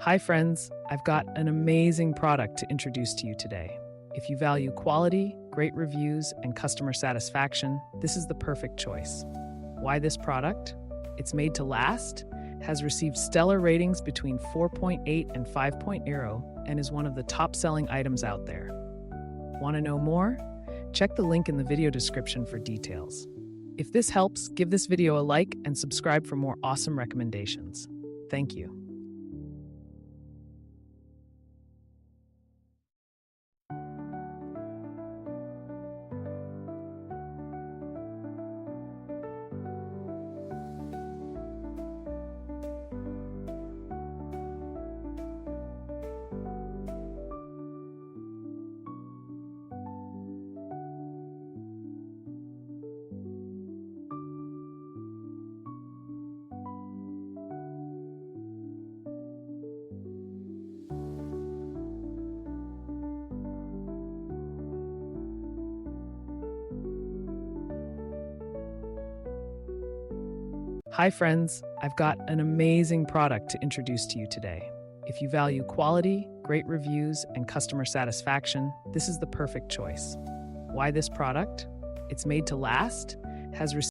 Hi friends, I've got an amazing product to introduce to you today. If you value quality, great reviews, and customer satisfaction, this is the perfect choice. Why this product? It's made to last, has received stellar ratings between 4.8 and 5.0, and is one of the top-selling items out there. Want to know more? Check the link in the video description for details. If this helps, give this video a like and subscribe for more awesome recommendations. Thank you. Hi friends, I've got an amazing product to introduce to you today. If you value quality, great reviews, and customer satisfaction, this is the perfect choice. Why this product? It's made to last, has received